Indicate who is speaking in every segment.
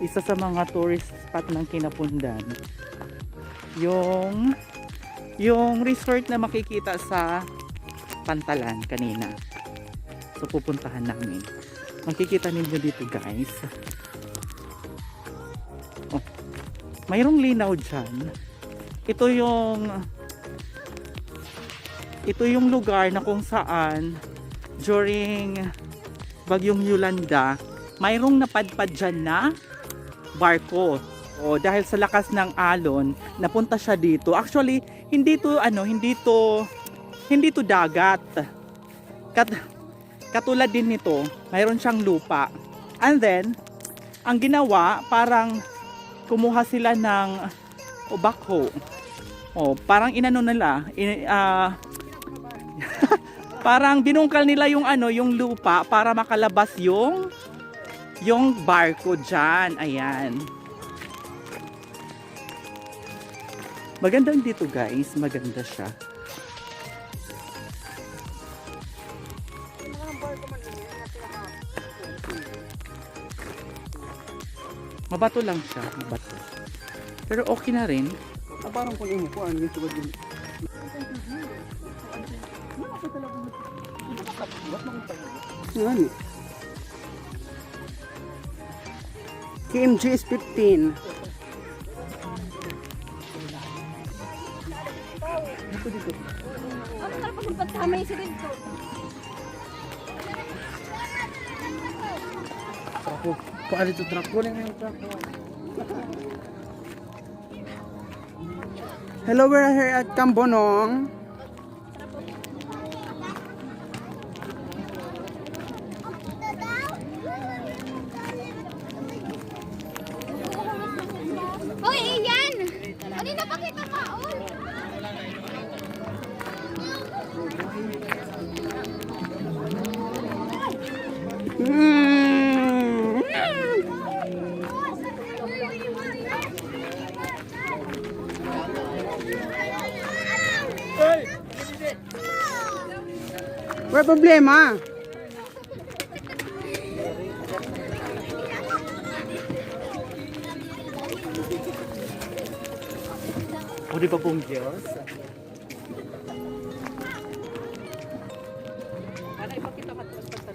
Speaker 1: isa sa mga tourist spot ng Quinapondan. Yung resort na makikita sa Pantalan kanina. So pupuntahan namin. Makikita ninyo dito guys. Oh, mayroong linaw dyan. Ito yung lugar na kung saan during Bagyong Yolanda mayroong napadpad dyan na barko. O dahil sa lakas ng alon napunta siya dito. Actually hindi to dagat. Katulad din nito, mayroon siyang lupa. And then ang ginawa, parang kumuha sila ng backhoe. Parang inano nila, parang binungkal nila yung lupa para makalabas yung barko diyan. Ayan. Maganda dito guys, maganda siya. Mabato lang siya, mabato. Pero okay na rin.
Speaker 2: Parang kung yung mukuan yung tugad din. Yan. KMG is 15. Dito.
Speaker 3: Ano ka pag magpagsamay si Rinto?
Speaker 2: Ako, paano ito truck? Kunin mo yung truck. Hello, we're here at Canbunong.
Speaker 3: Hoy, iyan! Ano na pakita maon?
Speaker 2: Wala problema.
Speaker 1: O di ba pong Diyos? Para ipakita ka ito sa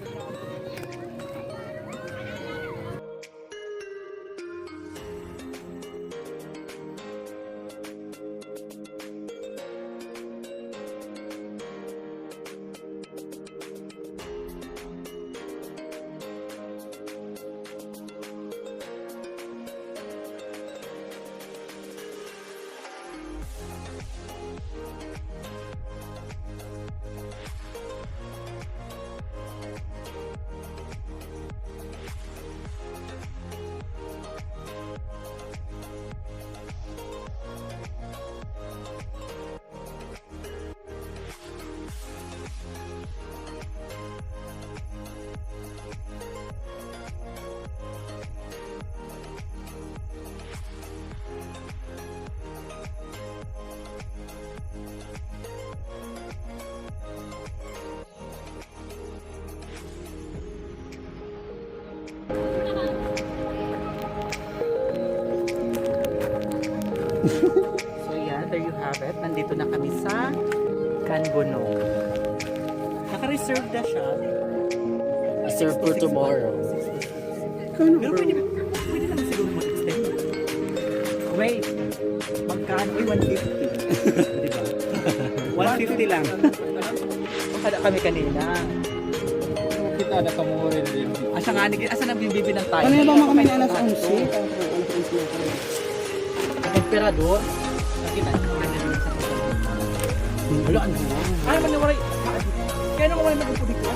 Speaker 1: So yeah, there you have it. Nandito na kami sa Canbunong. Naka-reserve na siya.
Speaker 4: Reserve for tomorrow.
Speaker 1: Pero pwede naman siguro mag-extend. Wait, magkano? 150. Diba? 150 lang. Makada kami kanina.
Speaker 4: Kita na kamurin din.
Speaker 1: Asa nga, asa nang bibibinan tayo?
Speaker 2: Ano yung ba kami na alas 11?
Speaker 1: Emperador. Nakita niyo naman din sa wala ano. Ay man nawaray. Kaya nang wala nagpupo dito.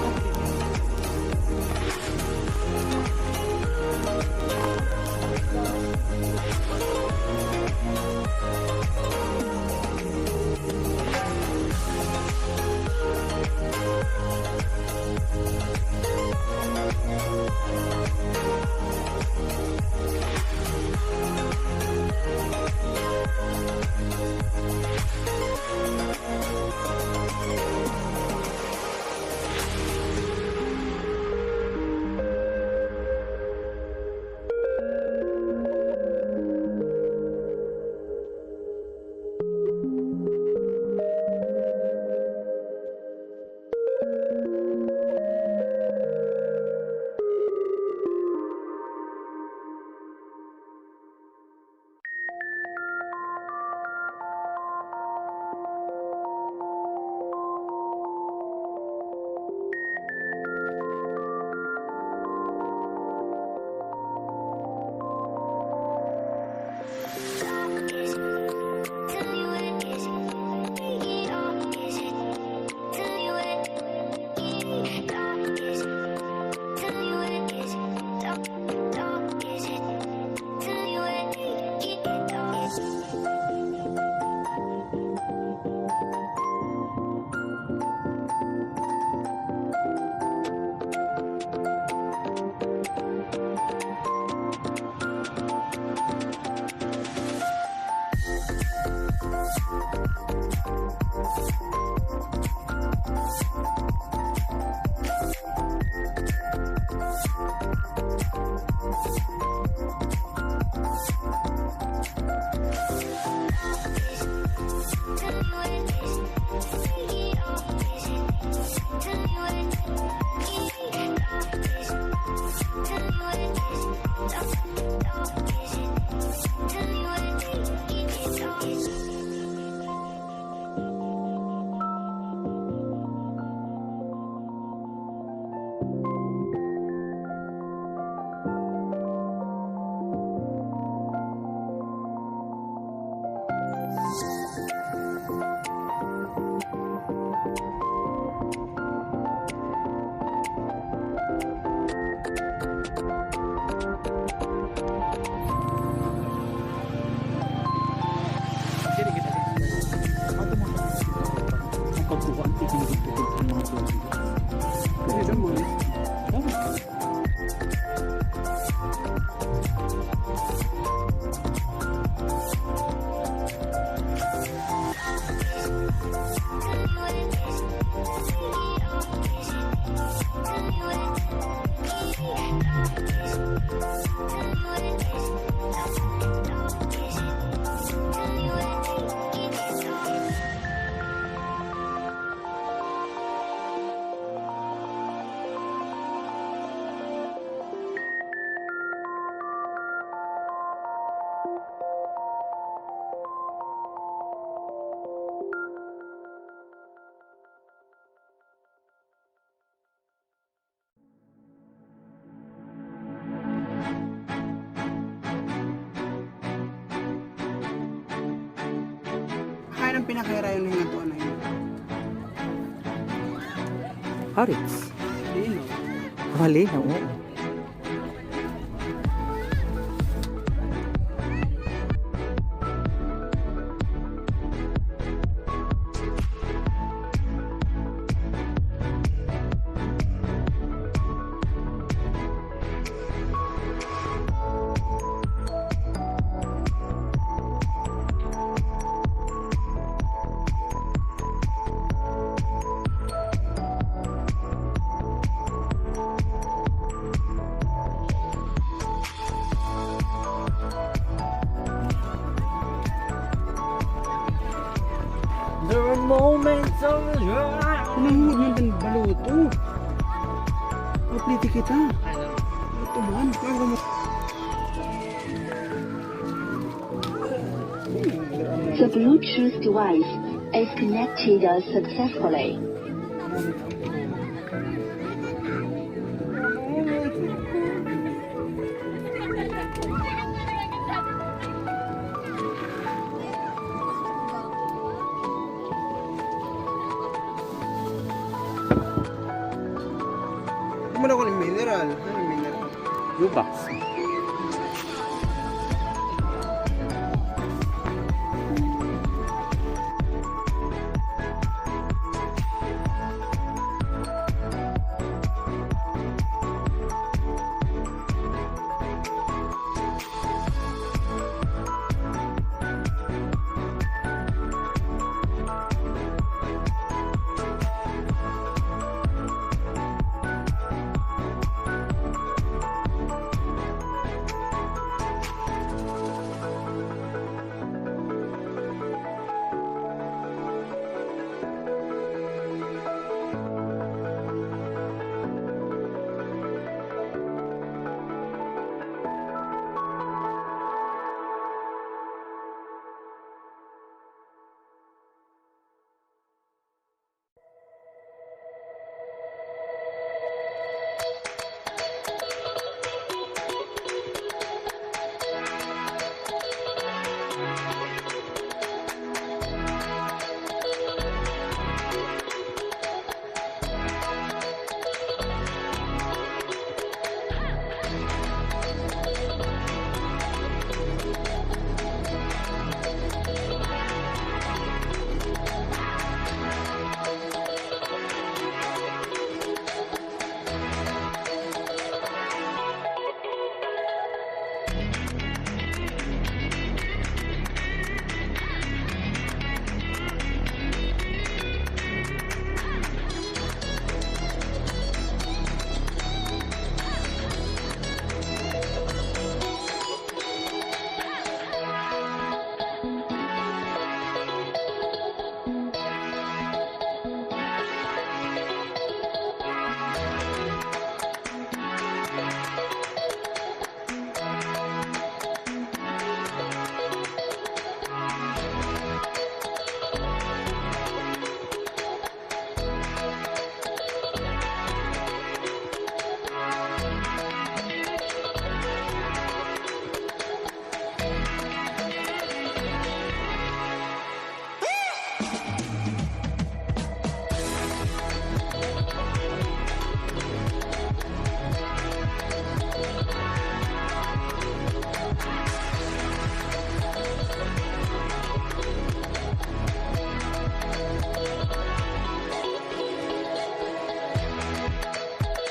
Speaker 2: ang pinakahirayon ng ito na yun?
Speaker 1: Harits.
Speaker 2: Dino.
Speaker 1: Wali na, oo.
Speaker 4: There are moments of joy.
Speaker 2: Pinahulog ng baluto. Papliti kita. Ito man. Bago mo.
Speaker 5: The Bluetooth device is connected successfully.
Speaker 2: Kumala ko ng mineral. Ano yung mineral?
Speaker 1: Ubas.